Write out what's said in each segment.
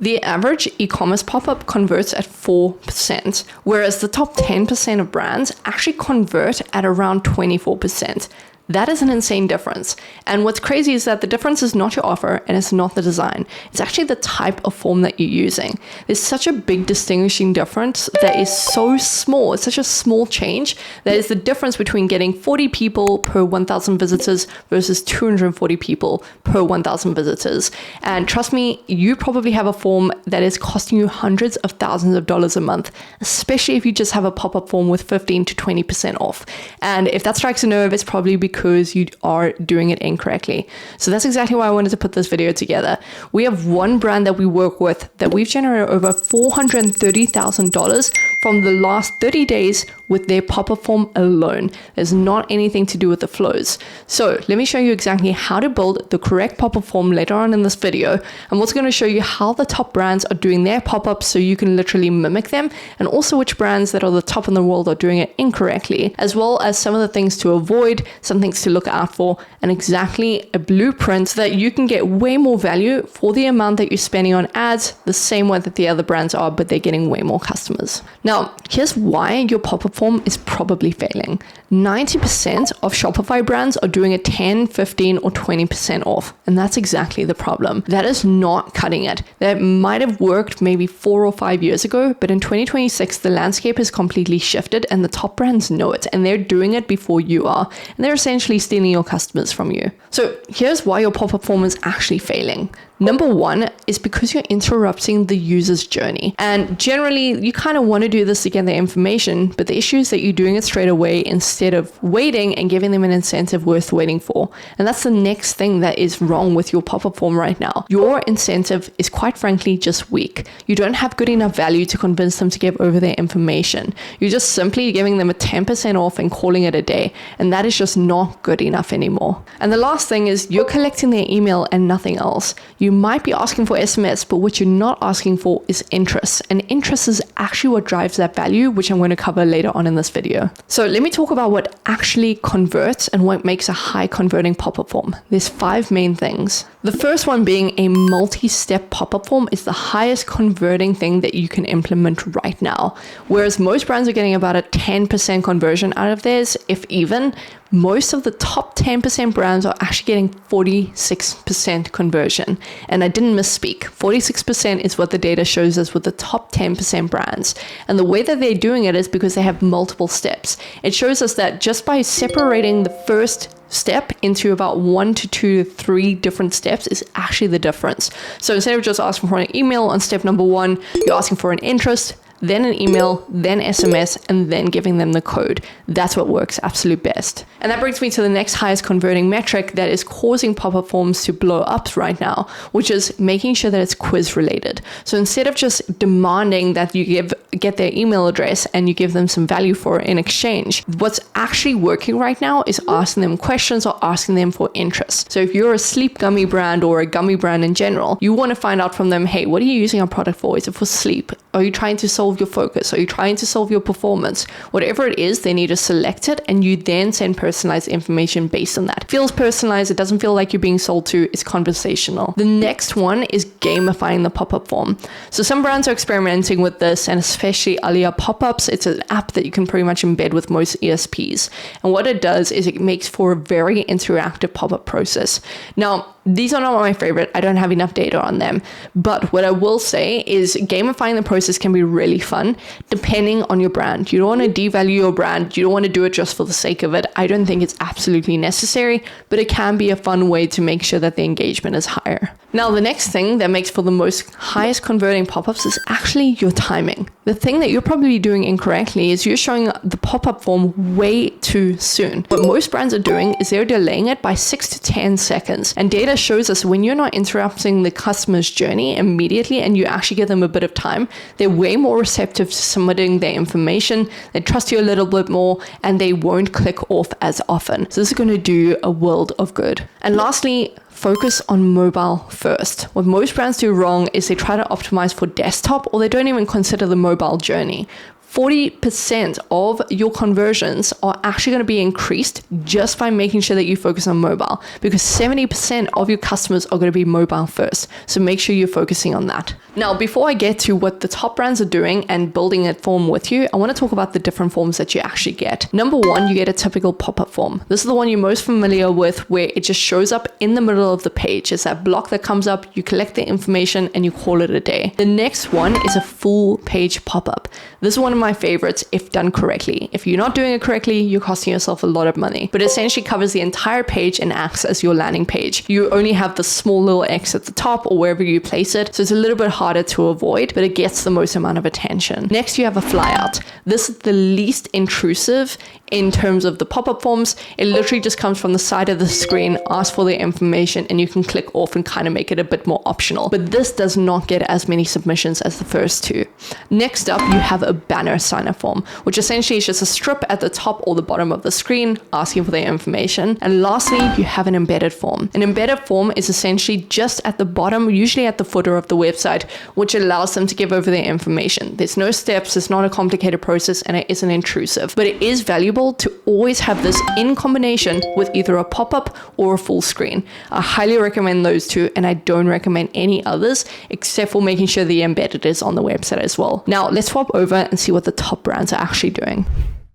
The average e-commerce pop-up converts at 4%, whereas the top 10% of brands actually convert at around 24%. That is an insane difference. And what's crazy is that the difference is not your offer and it's not the design. It's actually the type of form that you're using. There's such a big distinguishing difference that is so small. It's such a small change that is the difference between getting 40 people per 1,000 visitors versus 240 people per 1,000 visitors. And trust me, you probably have a form that is costing you hundreds of thousands of dollars a month, especially if you just have a pop-up form with 15 to 20% off. And if that strikes a nerve, it's probably because you are doing it incorrectly. So that's exactly why I wanted to put this video together. We have one brand that we work with that we've generated over $430,000 from the last 30 days with their pop-up form alone. There's not anything to do with the flows. So let me show you exactly how to build the correct pop-up form later on in this video. I'm also going to show you how the top brands are doing their pop-ups so you can literally mimic them, and also which brands that are the top in the world are doing it incorrectly, as well as some of the things to avoid, some things to look out for, and exactly a blueprint so that you can get way more value for the amount that you're spending on ads, the same way that the other brands are, but they're getting way more customers. Now, here's why your pop-up form is probably failing. 90% of Shopify brands are doing a 10, 15, or 20% off. And that's exactly the problem. That is not cutting it. That might have worked maybe 4 or 5 years ago, but in 2026, the landscape has completely shifted and the top brands know it, and they're doing it before you are. And they're essentially stealing your customers from you. So here's why your pop-up form is actually failing. Number one is because you're interrupting the user's journey. And generally, you kind of want to do this to get their information, but the issue is that you're doing it straight away instead of waiting and giving them an incentive worth waiting for. And that's the next thing that is wrong with your pop-up form right now. Your incentive is quite frankly just weak. You don't have good enough value to convince them to give over their information. You're just simply giving them a 10% off and calling it a day. And that is just not good enough anymore. And the last thing is you're collecting their email and nothing else. You might be asking for SMS, but what you're not asking for is interest. And interest is actually what drives that value, which I'm going to cover later on in this video. So let me talk about what actually converts and what makes a high converting pop-up form. There's 5 main things. The first one being a multi-step pop-up form is the highest converting thing that you can implement right now. Whereas most brands are getting about a 10% conversion out of theirs, if even, most of the top 10% brands are actually getting 46% conversion. And I didn't misspeak. 46% is what the data shows us with the top 10% brands. And the way that they're doing it is because they have multiple steps. It shows us that just by separating the first step into about 1 to 2 to 3 different steps is actually the difference. So instead of just asking for an email on step number 1, you're asking for an interest, then an email, then SMS, and then giving them the code. That's what works absolute best. And that brings me to the next highest converting metric that is causing pop-up forms to blow up right now, which is making sure that it's quiz related. So instead of just demanding that you get their email address and you give them some value for it in exchange, what's actually working right now is asking them questions or asking them for interest. So if you're a sleep gummy brand or a gummy brand in general, you want to find out from them, hey, what are you using our product for? Is it for sleep? Are you trying to solve your focus? Are you trying to solve your performance? Whatever it is, they need to select it, and you then send personalized information based on that. It feels personalized. It doesn't feel like you're being sold to. It's conversational. The next one is gamifying the pop-up form. So some brands are experimenting with this, and especially Alia Pop-Ups. It's an app that you can pretty much embed with most ESPs. And what it does is it makes for a very interactive pop-up process. Now, these are not my favorite. I don't have enough data on them. But what I will say is gamifying the process can be really fun depending on your brand. You don't want to devalue your brand. You don't want to do it just for the sake of it. I don't think it's absolutely necessary, but it can be a fun way to make sure that the engagement is higher. Now, the next thing that makes for the most highest converting pop-ups is actually your timing. The thing that you're probably doing incorrectly is you're showing the pop-up form way too soon. What most brands are doing is they're delaying it by 6 to 10 seconds. And data shows us when you're not interrupting the customer's journey immediately and you actually give them a bit of time, they're way more receptive to submitting their information, they trust you a little bit more, and they won't click off as often. So this is going to do a world of good. And lastly, focus on mobile first. What most brands do wrong is they try to optimize for desktop, or they don't even consider the mobile journey. 40% of your conversions are actually going to be increased just by making sure that you focus on mobile, because 70% of your customers are going to be mobile first. So make sure you're focusing on that. Now, before I get to what the top brands are doing and building a form with you, I want to talk about the different forms that you actually get. Number one, you get a typical pop-up form. This is the one you're most familiar with, where it just shows up in the middle of the page. It's that block that comes up, you collect the information, and you call it a day. The next one is a full page pop-up. This is one of my favorites if done correctly. If you're not doing it correctly, you're costing yourself a lot of money. But it essentially covers the entire page and acts as your landing page. You only have the small little X at the top or wherever you place it, so it's a little bit harder to avoid, but it gets the most amount of attention. Next, you have a flyout. This is the least intrusive in terms of the pop-up forms. It literally just comes from the side of the screen, asks for the information, and you can click off and kind of make it a bit more optional. But this does not get as many submissions as the first two. Next up, you have a banner sign-up form, which essentially is just a strip at the top or the bottom of the screen asking for their information. And lastly, you have an embedded form. An embedded form is essentially just at the bottom, usually at the footer of the website, which allows them to give over their information. There's no steps, it's not a complicated process, and it isn't intrusive. But it is valuable to always have this in combination with either a pop-up or a full screen. I highly recommend those two, and I don't recommend any others except for making sure the embedded is on the website as well. Now let's swap over and see what the top brands are actually doing.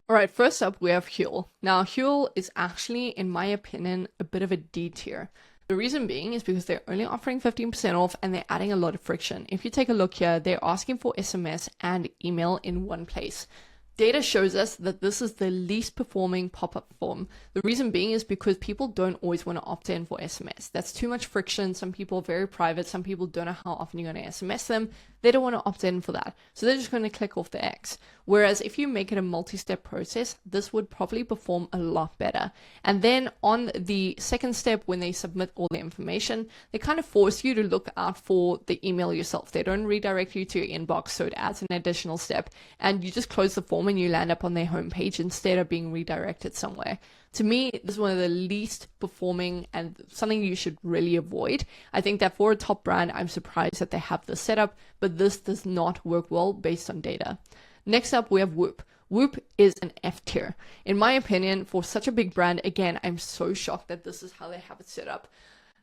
All right, first up we have Huel. Now Huel is actually, in my opinion, a bit of a D tier. The reason being is because they're only offering 15% off and they're adding a lot of friction. If you take a look here, they're asking for SMS and email in one place. Data shows us that this is the least performing pop-up form. The reason being is because people don't always want to opt in for SMS. That's too much friction. Some people are very private. Some people don't know how often you're going to SMS them. They don't want to opt in for that. So they're just going to click off the X. Whereas if you make it a multi-step process, this would probably perform a lot better. And then on the second step, when they submit all the information, they kind of force you to look out for the email yourself. They don't redirect you to your inbox, so it adds an additional step. And you just close the form and you land up on their homepage instead of being redirected somewhere. To me, this is one of the least performing and something you should really avoid. I think that for a top brand, I'm surprised that they have this setup, but this does not work well based on data. Next up, we have Whoop. Whoop is an F tier. In my opinion, for such a big brand, again, I'm so shocked that this is how they have it set up.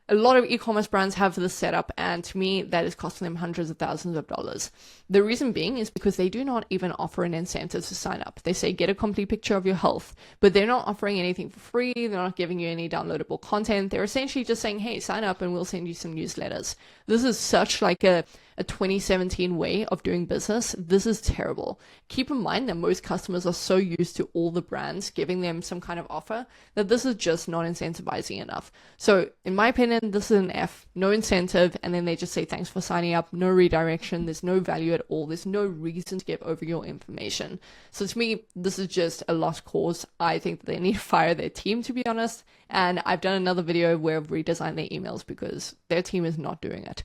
A lot of e-commerce brands have this setup, and to me, that is costing them hundreds of thousands of dollars. The reason being is because they do not even offer an incentive to sign up. They say get a complete picture of your health, but they're not offering anything for free. They're not giving you any downloadable content. They're essentially just saying, hey, sign up and we'll send you some newsletters. This is such like a 2017 way of doing business. This is terrible. Keep in mind that most customers are so used to all the brands giving them some kind of offer that this is just not incentivizing enough. So in my opinion, this is an F, no incentive, and then they just say thanks for signing up, no redirection, there's no value at all, there's no reason to give over your information. So to me, this is just a lost cause. I think that they need to fire their team, to be honest, and I've done another video where I've redesigned their emails because their team is not doing it.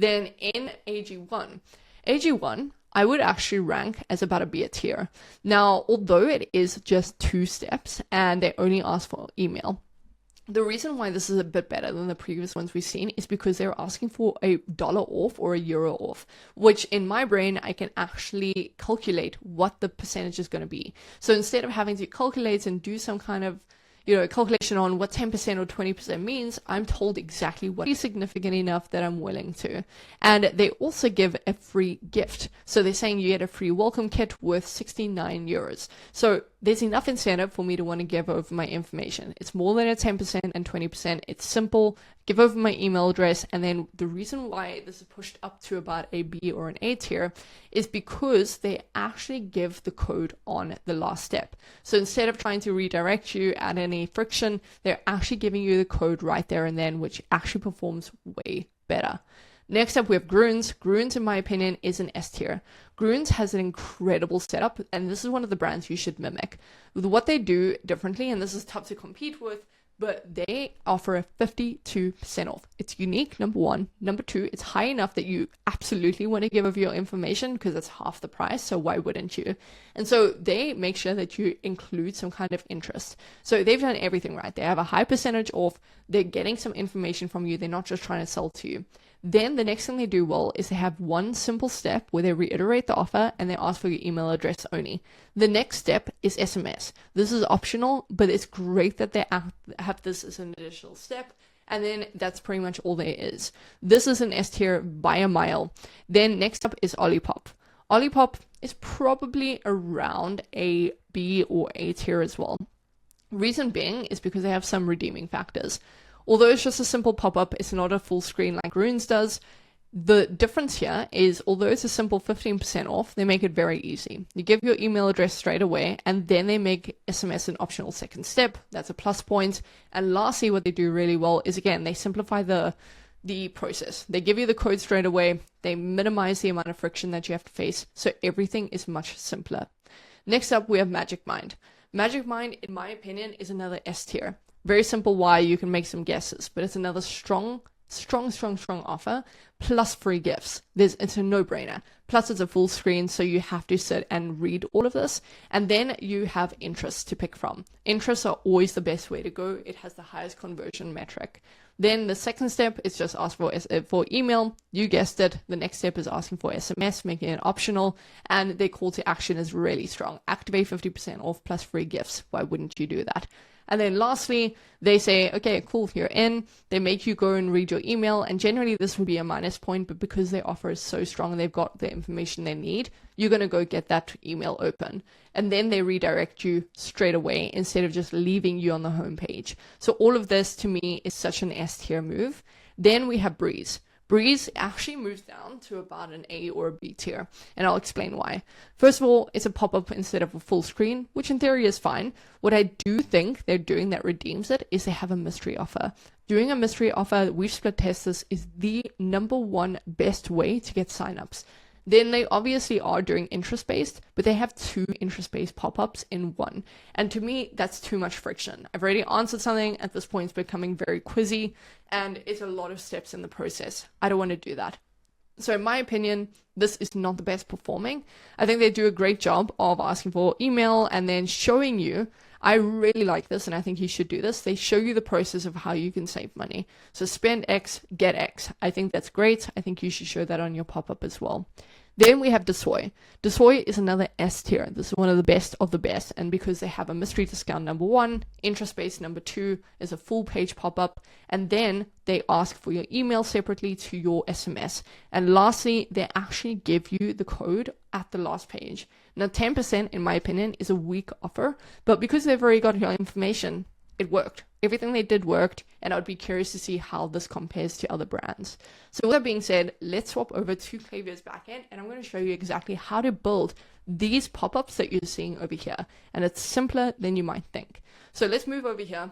Then in AG1, I would actually rank as about a B tier. Now, although it is just 2 steps and they only ask for email, the reason why this is a bit better than the previous ones we've seen is because they're asking for $1 off or €1 off, which in my brain, I can actually calculate what the percentage is going to be. So instead of having to calculate and do some kind of calculation on what 10% or 20% means, I'm told exactly what is significant enough that I'm willing to. And they also give a free gift. So they're saying you get a free welcome kit worth €69. So there's enough incentive for me to want to give over my information. It's more than a 10% and 20%. It's simple. Give over my email address. And then the reason why this is pushed up to about a B or an A tier is because they actually give the code on the last step. So instead of trying to redirect you, add any friction, they're actually giving you the code right there and then, which actually performs way better. Next up, we have Grüns. Grüns, in my opinion, is an S tier. Grüns has an incredible setup, and this is one of the brands you should mimic. With what they do differently, and this is tough to compete with, but they offer a 52% off. It's unique, number one. Number two, it's high enough that you absolutely want to give over your information because it's half the price, so why wouldn't you? And so they make sure that you include some kind of interest. So they've done everything right. They have a high percentage off. They're getting some information from you. They're not just trying to sell to you. Then the next thing they do well is they have one simple step where they reiterate the offer and they ask for your email address only. The next step is SMS. This is optional, but it's great that they have this as an additional step. And then that's pretty much all there is. This is an S tier by a mile. Then next up is Olipop. Olipop is probably around a B or A tier as well. Reason being is because they have some redeeming factors. Although it's just a simple pop-up, it's not a full screen like Runes does. The difference here is, although it's a simple 15% off, they make it very easy. You give your email address straight away, and then they make SMS an optional second step. That's a plus point. And lastly, what they do really well is, again, they simplify the process. They give you the code straight away. They minimize the amount of friction that you have to face. So everything is much simpler. Next up, we have Magic Mind. Magic Mind, in my opinion, is another S tier. Very simple why, you can make some guesses, but it's another strong offer plus free gifts. It's a no-brainer. Plus it's a full screen, so you have to sit and read all of this. And then you have interests to pick from. Interests are always the best way to go. It has the highest conversion metric. Then the second step is just ask for email. You guessed it. The next step is asking for SMS, making it optional. And their call to action is really strong. Activate 50% off plus free gifts. Why wouldn't you do that? And then lastly, they say, okay, cool, you're in. They make you go and read your email. And generally this would be a minus point, but because their offer is so strong and they've got the information they need, you're going to go get that email open. And then they redirect you straight away instead of just leaving you on the homepage. So all of this to me is such an S tier move. Then we have Breeze. Breeze actually moves down to about an A or a B tier, and I'll explain why. First of all, it's a pop-up instead of a full screen, which in theory is fine. What I do think they're doing that redeems it is they have a mystery offer. Doing a mystery offer, we've split test this, is the number one best way to get signups. Then they obviously are doing interest-based, but they have 2 interest-based pop-ups in one. And to me, that's too much friction. I've already answered something. At this point, it's becoming very quizzy, and it's a lot of steps in the process. I don't want to do that. So in my opinion, this is not the best performing. I think they do a great job of asking for email and then showing you. I really like this, and I think you should do this. They show you the process of how you can save money. So spend X, get X. I think that's great. I think you should show that on your pop-up as well. Then we have Desoy. Desoy is another S tier. This is one of the best of the best. And because they have a mystery discount number 1, interest-based number 2 is a full page pop-up. And then they ask for your email separately to your SMS. And lastly, they actually give you the code at the last page. Now, 10%, in my opinion, is a weak offer. But because they've already got your information, it worked. Everything they did worked, and I'd be curious to see how this compares to other brands. So with that being said, let's swap over to Klaviyo's backend, and I'm going to show you exactly how to build these pop-ups that you're seeing over here. And it's simpler than you might think. So let's move over here,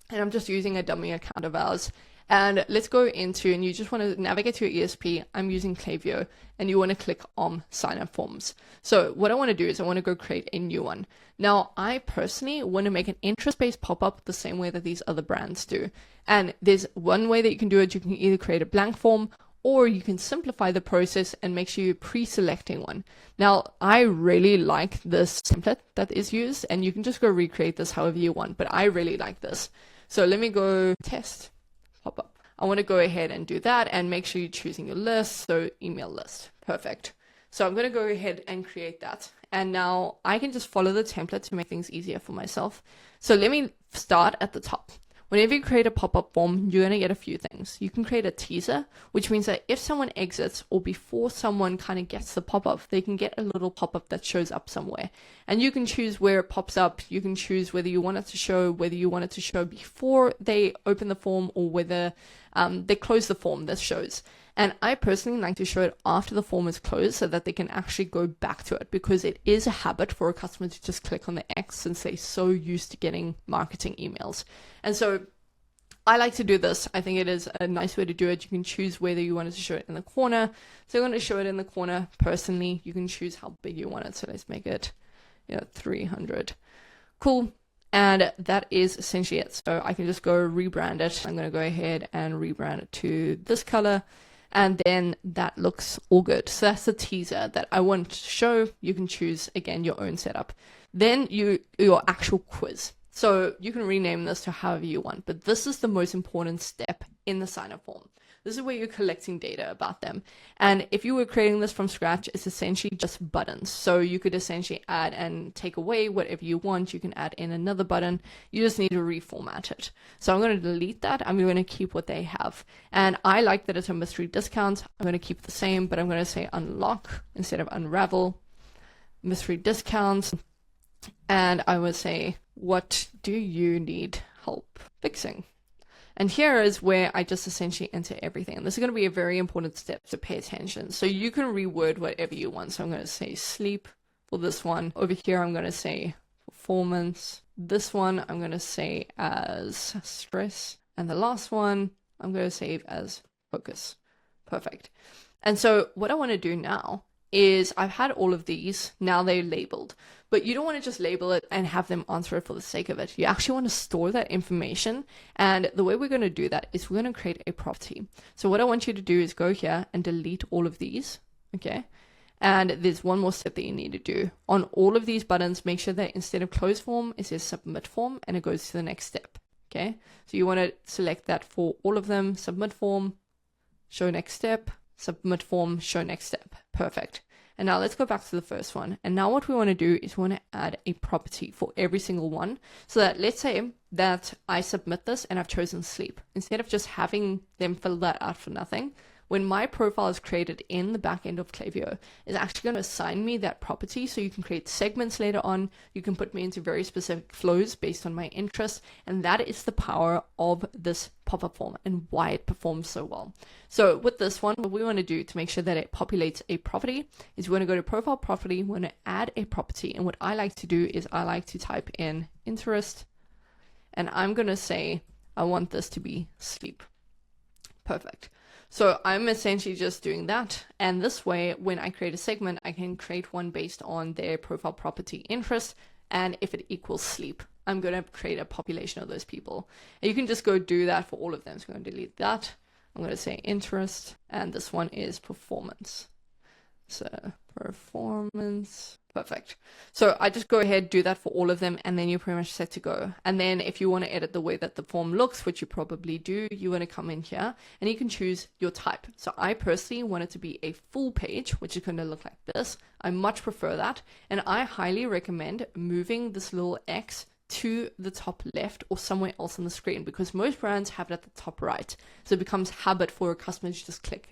and I'm just using a dummy account of ours. And let's go into, and you just want to navigate to your ESP. I'm using Klaviyo, and you want to click on sign up forms. So what I want to do is I want to go create a new one. Now, I personally want to make an interest-based pop-up the same way that these other brands do. And there's one way that you can do it. You can either create a blank form, or you can simplify the process and make sure you're pre-selecting one. Now, I really like this template that is used, and you can just go recreate this however you want, but I really like this. So let me go test. Pop-up. I want to go ahead and do that and make sure you're choosing your list. So email list. Perfect. So I'm going to go ahead and create that. And now I can just follow the template to make things easier for myself. So let me start at the top. Whenever you create a pop-up form, you're going to get a few things. You can create a teaser, which means that if someone exits or before someone kind of gets the pop-up, they can get a little pop-up that shows up somewhere. And you can choose where it pops up. You can choose whether you want it to show, before they open the form or whether they close the form that shows. And I personally like to show it after the form is closed so that they can actually go back to it, because it is a habit for a customer to just click on the X since they're so used to getting marketing emails. And so I like to do this. I think it is a nice way to do it. You can choose whether you want it to show it in the corner. So I'm going to show it in the corner. Personally, you can choose how big you want it. So let's make it 300. Cool. And that is essentially it. So I can just go rebrand it. I'm going to go ahead and rebrand it to this color. And then that looks all good. So that's the teaser that I want to show. You can choose, again, your own setup. Then your actual quiz. So you can rename this to however you want, but this is the most important step in the sign-up form. This is where you're collecting data about them. And if you were creating this from scratch, it's essentially just buttons. So you could essentially add and take away whatever you want. You can add in another button. You just need to reformat it. So I'm going to delete that. I'm going to keep what they have. And I like that it's a mystery discount. I'm going to keep the same, but I'm going to say unlock instead of unravel. Mystery discounts. And I would say, what do you need help fixing? And here is where I just essentially enter everything. And this is going to be a very important step to pay attention. So you can reword whatever you want. So I'm going to say sleep for this one. Over here, I'm going to say performance. This one, I'm going to say as stress. And the last one, I'm going to save as focus. Perfect. And so what I want to do now is I've had all of these, now they're labeled, but you don't want to just label it and have them answer it for the sake of it. You actually want to store that information. And the way we're going to do that is we're going to create a property. So what I want you to do is go here and delete all of these. Okay. And there's one more step that you need to do on all of these buttons. Make sure that instead of close form, it says submit form, and it goes to the next step. Okay. So you want to select that for all of them, submit form, show next step, submit form, show next step. Perfect. And now let's go back to the first one. And now what we want to do is we want to add a property for every single one. So that let's say that I submit this and I've chosen sleep. Instead of just having them fill that out for nothing, when my profile is created in the back end of Klaviyo, it's actually going to assign me that property. So you can create segments later on. You can put me into very specific flows based on my interests. And that is the power of this pop-up form and why it performs so well. So with this one, what we want to do to make sure that it populates a property is we want to go to profile property. We want to add a property. And what I like to do is I like to type in interest. And I'm going to say, I want this to be sleep. Perfect. So I'm essentially just doing that. And this way, when I create a segment, I can create one based on their profile property interest. And if it equals sleep, I'm going to create a population of those people. And you can just go do that for all of them. So I'm going to delete that. I'm going to say interest. And this one is performance. So performance. Perfect. So I just go ahead, do that for all of them, and then you're pretty much set to go. And then if you want to edit the way that the form looks, which you probably do, you want to come in here and you can choose your type. So I personally want it to be a full page, which is going to look like this. I much prefer that. And I highly recommend moving this little X to the top left or somewhere else on the screen, because most brands have it at the top right. So it becomes habit for a customer to just click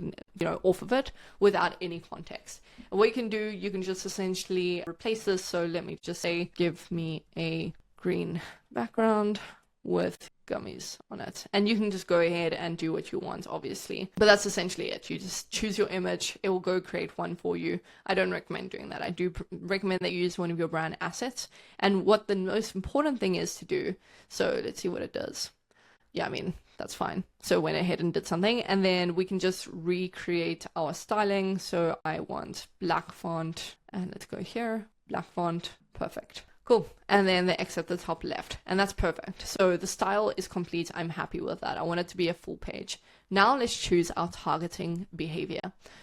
off of it without any context. And what you can do, you can just essentially replace this. So let me just say, give me a green background with gummies on it. And you can just go ahead and do what you want, obviously. But that's essentially it. You just choose your image. It will go create one for you. I don't recommend doing that. I do recommend that you use one of your brand assets. And what the most important thing is to do. So let's see what it does. Yeah, I mean, that's fine. So went ahead and did something, and then we can just recreate our styling. So I want black font, and let's go here, black font. Perfect. Cool. And then the X at the top left, and that's perfect. So the style is complete. I'm happy with that. I want it to be a full page. Now let's choose our targeting behavior.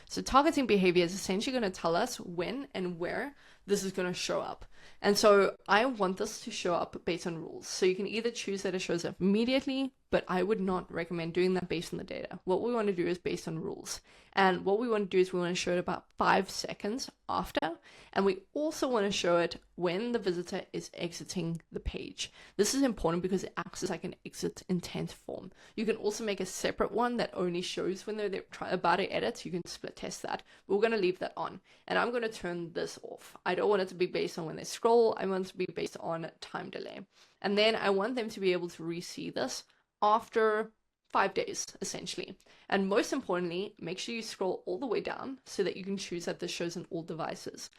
So targeting behavior is essentially going to tell us when and where this is going to show up. And so I want this to show up based on rules. So you can either choose that it shows up immediately, but I would not recommend doing that based on the data. What we want to do is based on rules. And what we want to do is we want to show it about 5 seconds after. And we also want to show it when the visitor is exiting the page. This is important because it acts as like an exit intent form. You can also make a separate one that only shows when they're about to edit. You can split test that. But we're going to leave that on. And I'm going to turn this off. I don't want it to be based on when they scroll. I want it to be based on time delay. And then I want them to be able to re-see this after 5 days, essentially. And most importantly, make sure you scroll all the way down so that you can choose that this shows on all devices.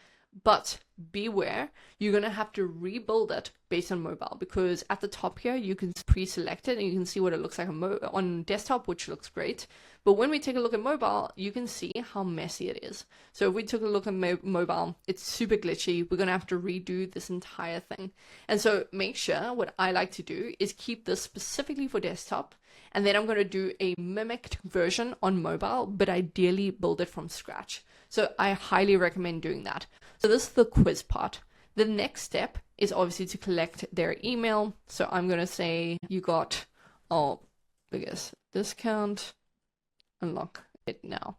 But beware, you're going to have to rebuild it based on mobile, because at the top here, you can pre-select it and you can see what it looks like on desktop, which looks great. But when we take a look at mobile, you can see how messy it is. So if we took a look at mobile, it's super glitchy. We're going to have to redo this entire thing. And so make sure, what I like to do is keep this specifically for desktop. And then I'm going to do a mimicked version on mobile, but ideally build it from scratch. So I highly recommend doing that. So this is the quiz part. The next step is obviously to collect their email. So I'm going to say you got our biggest discount unlock it now.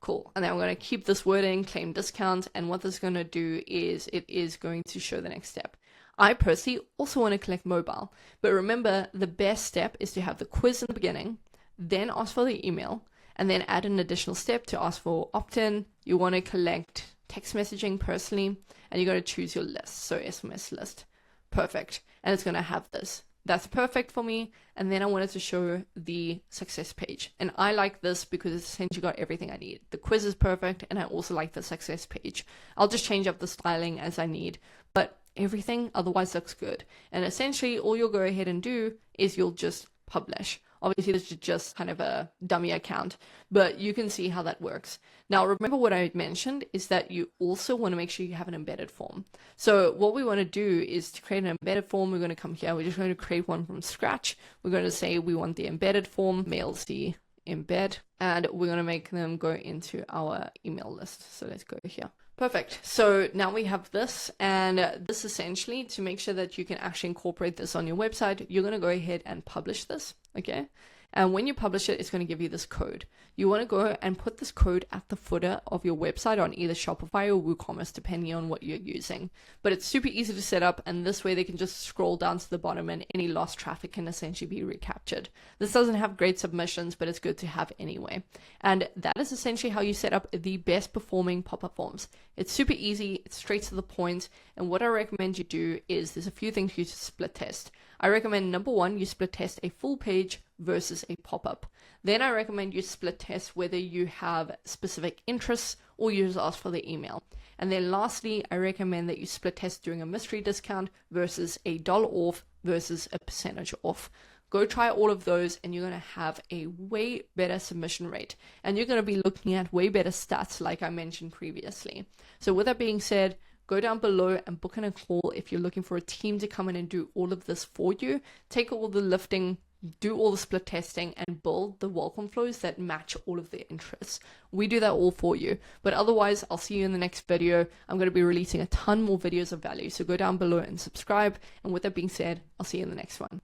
Cool. And then I'm going to keep this wording, claim discount. And what this is going to do is it is going to show the next step. I personally also want to collect mobile. But remember, the best step is to have the quiz in the beginning, then ask for the email, and then add an additional step to ask for opt-in. You want to collect text messaging personally, and you're going to choose your list. So SMS list. Perfect. And it's going to have this. That's perfect for me. And then I wanted to show the success page. And I like this because it's essentially got everything I need. The quiz is perfect. And I also like the success page. I'll just change up the styling as I need. But everything otherwise looks good. And essentially all you'll go ahead and do is you'll just publish. Obviously, this is just kind of a dummy account, but you can see how that works. Now, remember what I mentioned is that you also want to make sure you have an embedded form. So what we want to do is to create an embedded form. We're going to come here. We're just going to create one from scratch. We're going to say we want the embedded form, mail C embed, and we're going to make them go into our email list. So let's go here. Perfect. So now we have this, and this essentially, to make sure that you can actually incorporate this on your website, you're going to go ahead and publish this. Okay. And when you publish it, it's going to give you this code. You want to go and put this code at the footer of your website on either Shopify or WooCommerce, depending on what you're using. But it's super easy to set up, and this way they can just scroll down to the bottom and any lost traffic can essentially be recaptured. This doesn't have great submissions, but it's good to have anyway. And that is essentially how you set up the best performing pop-up forms. It's super easy, it's straight to the point, and what I recommend you do is there's a few things you should split test. I recommend number one, you split test a full page versus a pop-up. Then I recommend you split test whether you have specific interests or you just ask for the email. And then lastly, I recommend that you split test doing a mystery discount versus a $1 off versus a percentage off. Go try all of those and you're going to have a way better submission rate. And you're going to be looking at way better stats like I mentioned previously. So with that being said, go down below and book in a call if you're looking for a team to come in and do all of this for you. Take all the lifting, do all the split testing, and build the welcome flows that match all of their interests. We do that all for you. But otherwise, I'll see you in the next video. I'm going to be releasing a ton more videos of value. So go down below and subscribe. And with that being said, I'll see you in the next one.